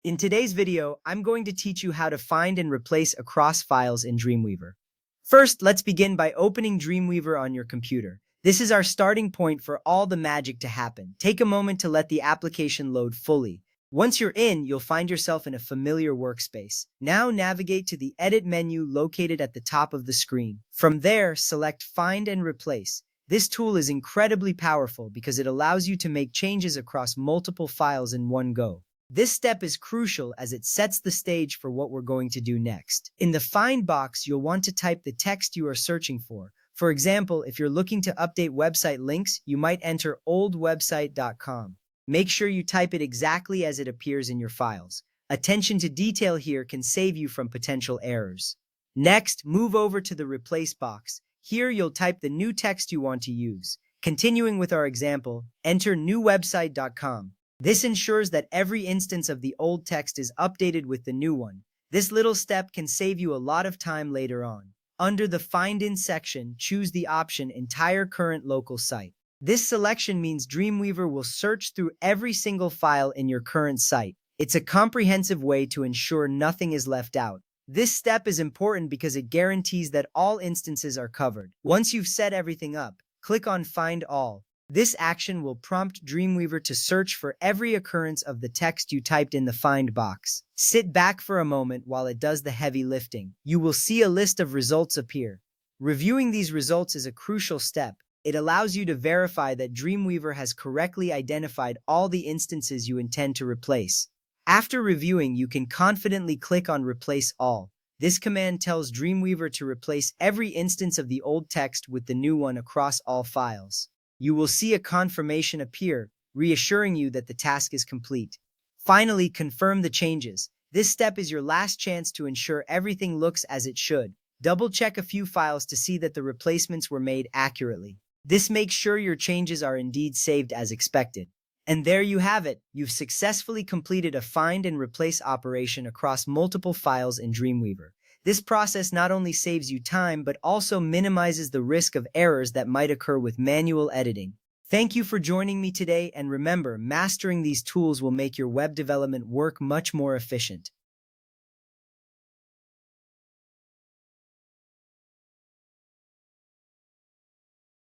In today's video, I'm going to teach you how to find and replace across files in Dreamweaver. First, let's begin by opening Dreamweaver on your computer. This is our starting point for all the magic to happen. Take a moment to let the application load fully. Once you're in, you'll find yourself in a familiar workspace. Now navigate to the Edit menu located at the top of the screen. From there, select Find and Replace. This tool is incredibly powerful because it allows you to make changes across multiple files in one go. This step is crucial as it sets the stage for what we're going to do next. In the Find box, you'll want to type the text you are searching for. For example, if you're looking to update website links, you might enter oldwebsite.com. Make sure you type it exactly as it appears in your files. Attention to detail here can save you from potential errors. Next, move over to the Replace box. Here you'll type the new text you want to use. Continuing with our example, enter newwebsite.com. This ensures that every instance of the old text is updated with the new one. This little step can save you a lot of time later on. Under the Find In section, choose the option Entire Current Local Site. This selection means Dreamweaver will search through every single file in your current site. It's a comprehensive way to ensure nothing is left out. This step is important because it guarantees that all instances are covered. Once you've set everything up, click on Find All. This action will prompt Dreamweaver to search for every occurrence of the text you typed in the Find box. Sit back for a moment while it does the heavy lifting. You will see a list of results appear. Reviewing these results is a crucial step. It allows you to verify that Dreamweaver has correctly identified all the instances you intend to replace. After reviewing, you can confidently click on Replace All. This command tells Dreamweaver to replace every instance of the old text with the new one across all files. You will see a confirmation appear, reassuring you that the task is complete. Finally, confirm the changes. This step is your last chance to ensure everything looks as it should. Double-check a few files to see that the replacements were made accurately. This makes sure your changes are indeed saved as expected. And there you have it. You've successfully completed a find and replace operation across multiple files in Dreamweaver. This process not only saves you time, but also minimizes the risk of errors that might occur with manual editing. Thank you for joining me today, and remember, mastering these tools will make your web development work much more efficient.